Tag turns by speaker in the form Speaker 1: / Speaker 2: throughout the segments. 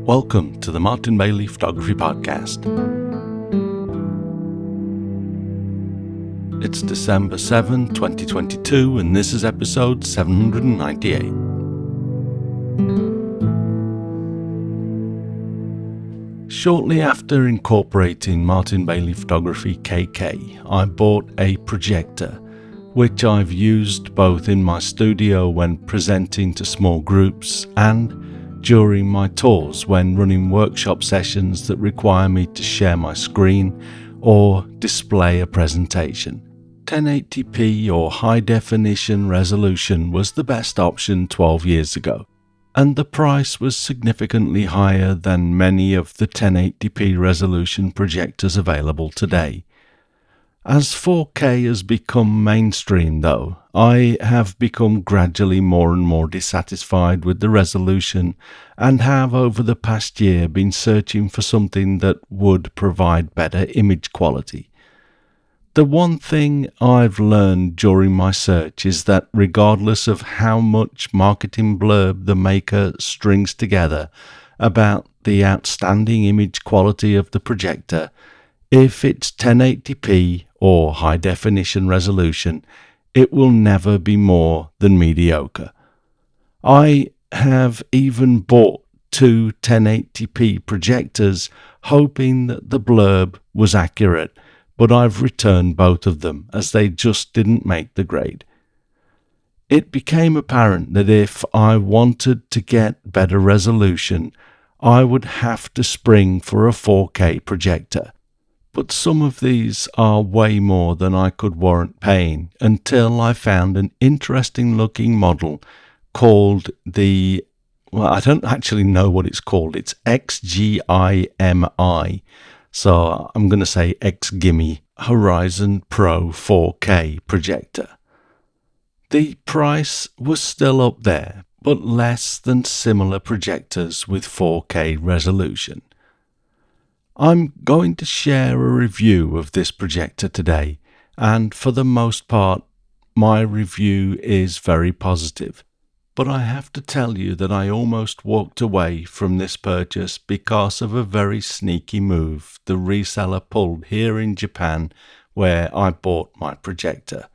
Speaker 1: Welcome to the Martin Bailey Photography Podcast. It's December 7, 2022, and this is episode 798. Shortly after incorporating Martin Bailey Photography KK, I bought a projector, which I've used both in my studio when presenting to small groups and during my tours when running workshop sessions that require me to share my screen or display a presentation. 1080p or high definition resolution was the best option 12 years ago, and the price was significantly higher than many of the 1080p resolution projectors available today. As 4K has become mainstream though, I have become gradually more and more dissatisfied with the resolution and have over the past year been searching for something that would provide better image quality. The one thing I've learned during my search is that regardless of how much marketing blurb the maker strings together about the outstanding image quality of the projector, if it's 1080p or high definition resolution, it will never be more than mediocre. I have even bought two 1080p projectors hoping that the blurb was accurate, but I've returned both of them as they just didn't make the grade. It became apparent that if I wanted to get better resolution, I would have to spring for a 4K projector. But some of these are way more than I could warrant paying until I found an interesting looking model called I don't actually know what it's called. It's XGIMI. So I'm going to say XGIMI Horizon Pro 4K projector. The price was still up there, but less than similar projectors with 4K resolution. I'm going to share a review of this projector today, and for the most part, my review is very positive. But I have to tell you that I almost walked away from this purchase because of a very sneaky move the reseller pulled here in Japan where I bought my projector.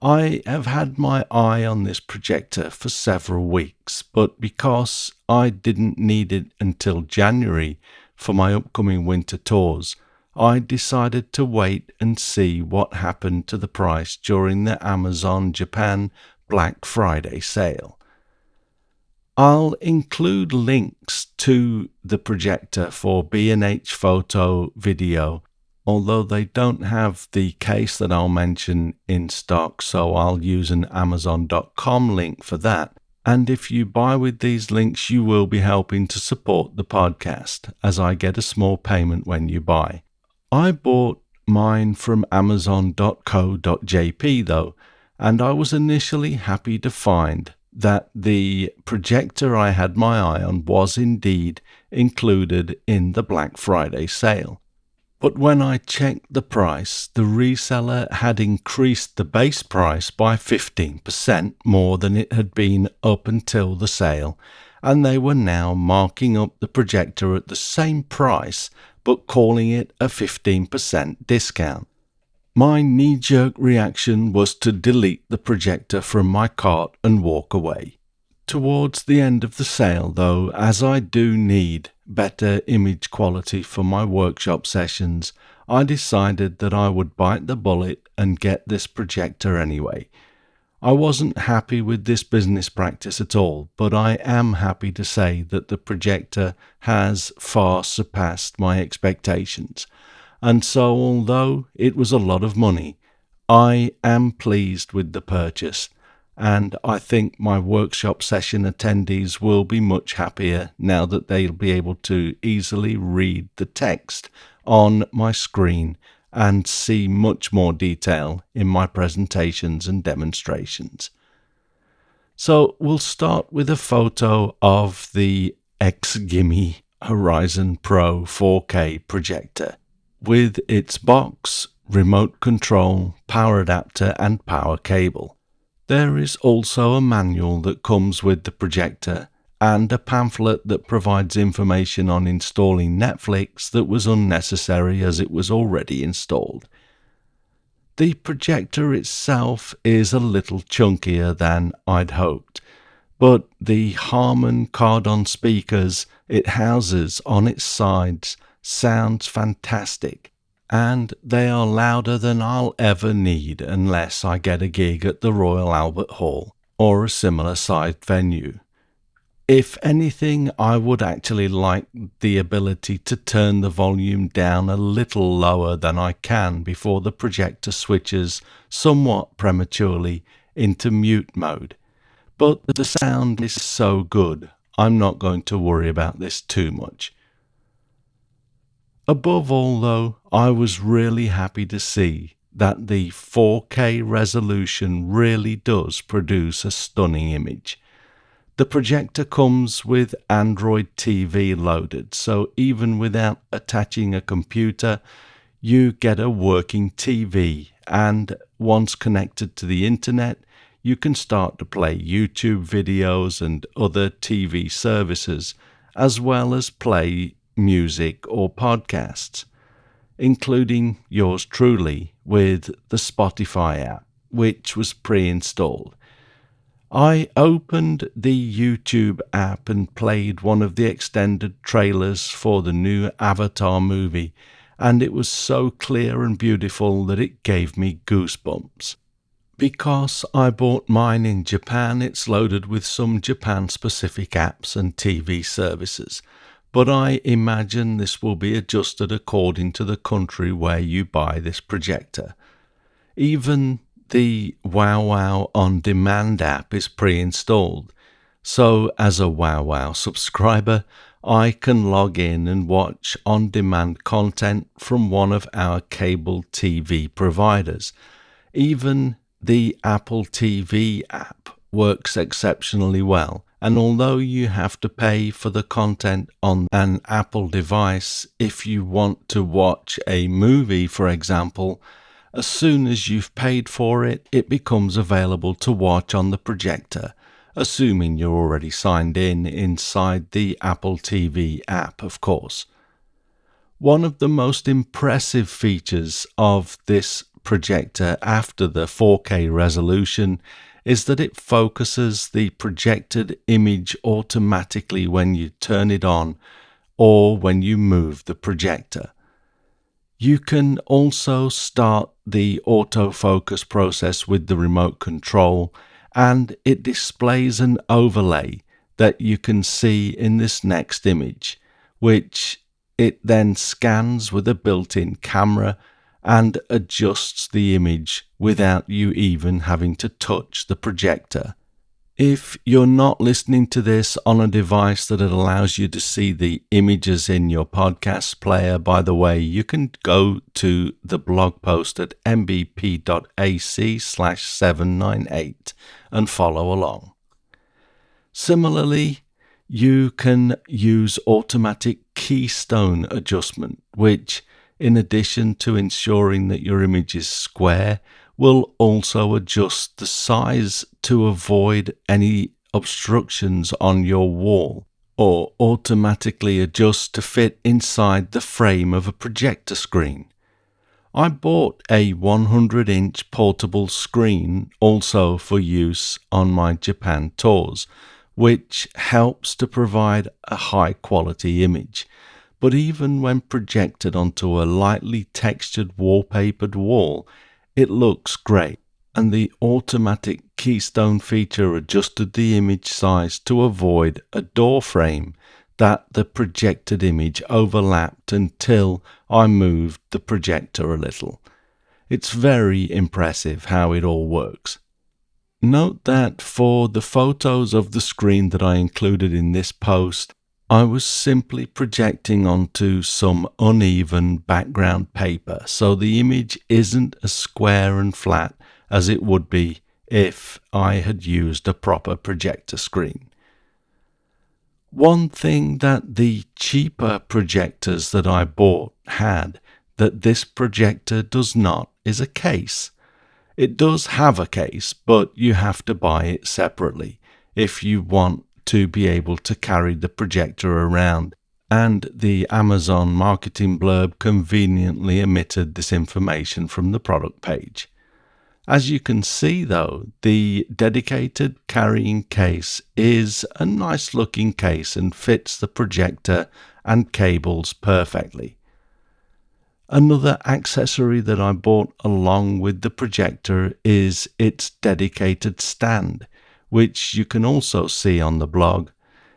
Speaker 1: I have had my eye on this projector for several weeks, but because I didn't need it until January for my upcoming winter tours, I decided to wait and see what happened to the price during the Amazon Japan Black Friday sale. I'll include links to the projector for B&H Photo Video, although they don't have the case that I'll mention in stock, so I'll use an Amazon.com link for that. And if you buy with these links, you will be helping to support the podcast, as I get a small payment when you buy. I bought mine from Amazon.co.jp though, and I was initially happy to find that the projector I had my eye on was indeed included in the Black Friday sale. But when I checked the price, the reseller had increased the base price by 15% more than it had been up until the sale, and they were now marking up the projector at the same price but calling it a 15% discount. My knee-jerk reaction was to delete the projector from my cart and walk away. Towards the end of the sale though, as I do need better image quality for my workshop sessions, I decided that I would bite the bullet and get this projector anyway. I wasn't happy with this business practice at all, but I am happy to say that the projector has far surpassed my expectations. And so although it was a lot of money, I am pleased with the purchase. And I think my workshop session attendees will be much happier now that they'll be able to easily read the text on my screen and see much more detail in my presentations and demonstrations. So we'll start with a photo of the XGIMI Horizon Pro 4K projector with its box, remote control, power adapter and power cable. There is also a manual that comes with the projector and a pamphlet that provides information on installing Netflix that was unnecessary as it was already installed. The projector itself is a little chunkier than I'd hoped, but the Harman Kardon speakers it houses on its sides sounds fantastic, and they are louder than I'll ever need unless I get a gig at the Royal Albert Hall or a similar sized venue. If anything, I would actually like the ability to turn the volume down a little lower than I can before the projector switches somewhat prematurely into mute mode. But the sound is so good, I'm not going to worry about this too much. Above all though, I was really happy to see that the 4K resolution really does produce a stunning image. The projector comes with Android TV loaded, so even without attaching a computer, you get a working TV, and once connected to the internet, you can start to play YouTube videos and other TV services, as well as play music or podcasts, including yours truly with the Spotify app, which was pre-installed. I opened the YouTube app and played one of the extended trailers for the new Avatar movie, and it was so clear and beautiful that it gave me goosebumps. Because I bought mine in Japan, it's loaded with some Japan-specific apps and TV services, but I imagine this will be adjusted according to the country where you buy this projector. Even the WowWow On Demand app is pre-installed, so as a WowWow subscriber, I can log in and watch on-demand content from one of our cable TV providers. Even the Apple TV app works exceptionally well, and although you have to pay for the content on an Apple device if you want to watch a movie, for example, as soon as you've paid for it, it becomes available to watch on the projector, assuming you're already signed in inside the Apple TV app, of course. One of the most impressive features of this projector after the 4K resolution is that it focuses the projected image automatically when you turn it on or when you move the projector. You can also start the autofocus process with the remote control, and it displays an overlay that you can see in this next image, which it then scans with a built-in camera and adjusts the image without you even having to touch the projector. If you're not listening to this on a device that allows you to see the images in your podcast player, by the way, you can go to the blog post at mbp.ac/798 and follow along. Similarly, you can use automatic keystone adjustment, which, in addition to ensuring that your image is square, will also adjust the size to avoid any obstructions on your wall, or automatically adjust to fit inside the frame of a projector screen. I bought a 100-inch portable screen also for use on my Japan tours, which helps to provide a high-quality image. But even when projected onto a lightly textured wallpapered wall, it looks great, and the automatic keystone feature adjusted the image size to avoid a door frame that the projected image overlapped until I moved the projector a little. It's very impressive how it all works. Note that for the photos of the screen that I included in this post, I was simply projecting onto some uneven background paper, so the image isn't as square and flat as it would be if I had used a proper projector screen. One thing that the cheaper projectors that I bought had that this projector does not is a case. It does have a case, but you have to buy it separately if you want to be able to carry the projector around, and the Amazon marketing blurb conveniently omitted this information from the product page. As you can see though, the dedicated carrying case is a nice looking case and fits the projector and cables perfectly. Another accessory that I bought along with the projector is its dedicated stand, which you can also see on the blog,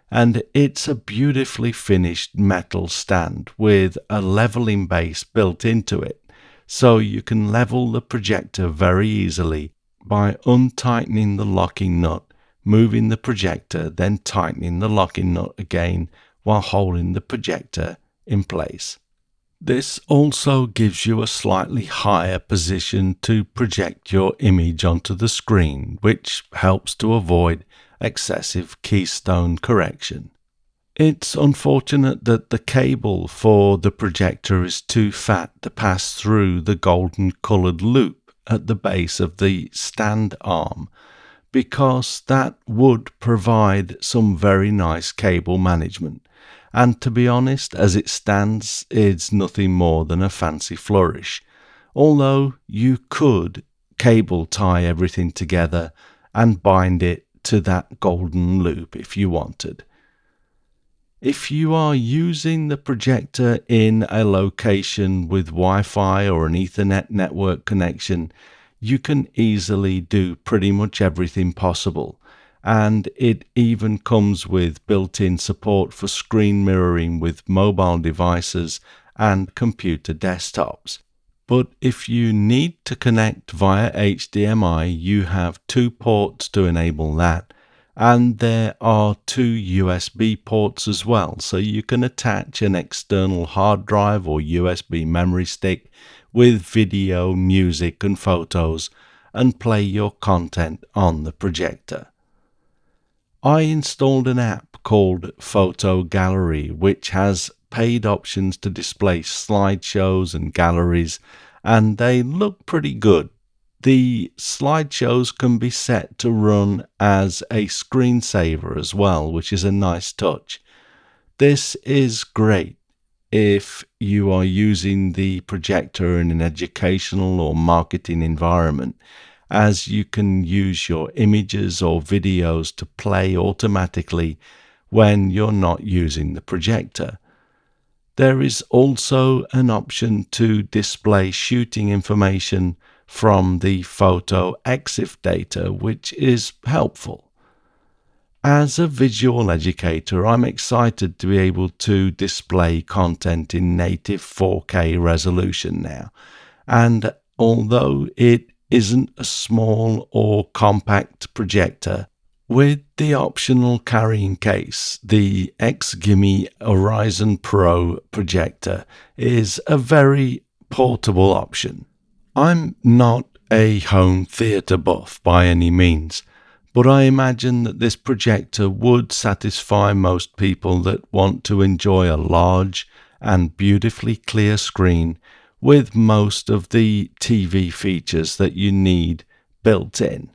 Speaker 1: and it's a beautifully finished metal stand with a leveling base built into it, so you can level the projector very easily by untightening the locking nut, moving the projector, then tightening the locking nut again while holding the projector in place. This also gives you a slightly higher position to project your image onto the screen, which helps to avoid excessive keystone correction. It's unfortunate that the cable for the projector is too fat to pass through the golden coloured loop at the base of the stand arm, because that would provide some very nice cable management. And to be honest, as it stands, it's nothing more than a fancy flourish, although you could cable tie everything together and bind it to that golden loop if you wanted. If you are using the projector in a location with Wi-Fi or an Ethernet network connection, you can easily do pretty much everything possible, and it even comes with built-in support for screen mirroring with mobile devices and computer desktops. But if you need to connect via HDMI, you have 2 ports to enable that, and there are 2 USB ports as well, so you can attach an external hard drive or USB memory stick with video, music and photos and play your content on the projector. I installed an app called Photo Gallery, which has paid options to display slideshows and galleries, and they look pretty good. The slideshows can be set to run as a screensaver as well, which is a nice touch. This is great if you are using the projector in an educational or marketing environment, as you can use your images or videos to play automatically when you're not using the projector. There is also an option to display shooting information from the photo EXIF data, which is helpful. As a visual educator, I'm excited to be able to display content in native 4K resolution now, and although it isn't a small or compact projector, with the optional carrying case, the XGIMI Horizon Pro projector is a very portable option. I'm not a home theatre buff by any means, but I imagine that this projector would satisfy most people that want to enjoy a large and beautifully clear screen with most of the TV features that you need built in,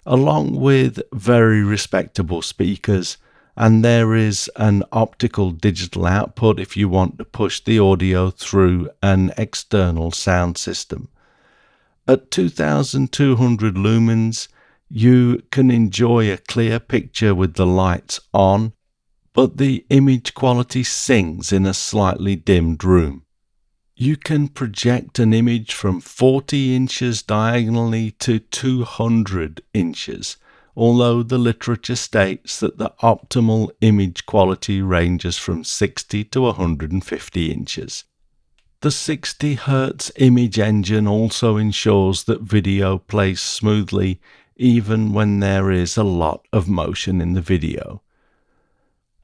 Speaker 1: along with very respectable speakers, and there is an optical digital output if you want to push the audio through an external sound system. At 2200 lumens, you can enjoy a clear picture with the lights on, but the image quality sings in a slightly dimmed room. You can project an image from 40 inches diagonally to 200 inches, although the literature states that the optimal image quality ranges from 60 to 150 inches. The 60 Hz image engine also ensures that video plays smoothly even when there is a lot of motion in the video.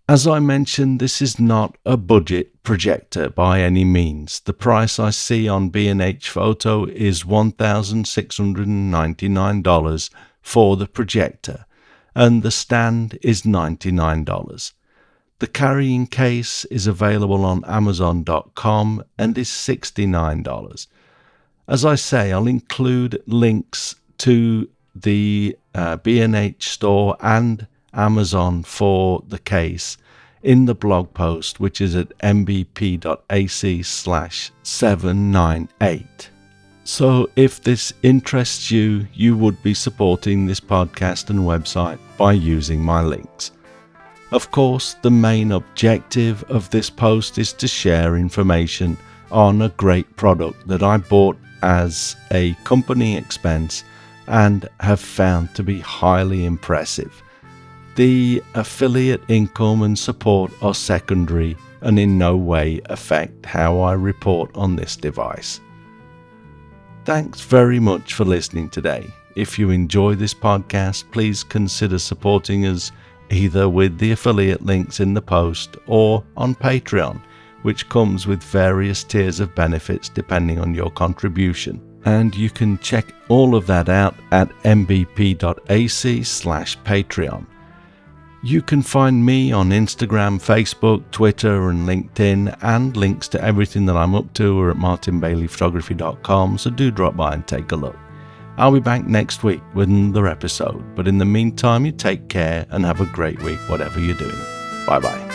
Speaker 1: As I mentioned, this is not a budget projector by any means. The price I see on B&H Photo is $1,699 for the projector, and the stand is $99. The carrying case is available on Amazon.com and is $69. As I say, I'll include links to the B&H store and Amazon for the case in the blog post, which is at mbp.ac/798. So if this interests you, you would be supporting this podcast and website by using my links. Of course, the main objective of this post is to share information on a great product that I bought as a company expense and have found to be highly impressive. The affiliate income and support are secondary and in no way affect how I report on this device. Thanks very much for listening today. If you enjoy this podcast, please consider supporting us either with the affiliate links in the post or on Patreon, which comes with various tiers of benefits depending on your contribution. And you can check all of that out at mbp.ac/Patreon. You can find me on Instagram, Facebook, Twitter and LinkedIn, and links to everything that I'm up to are at martinbaileyphotography.com, so do drop by and take a look. I'll be back next week with another episode, but in the meantime, you take care and have a great week, whatever you're doing. Bye bye.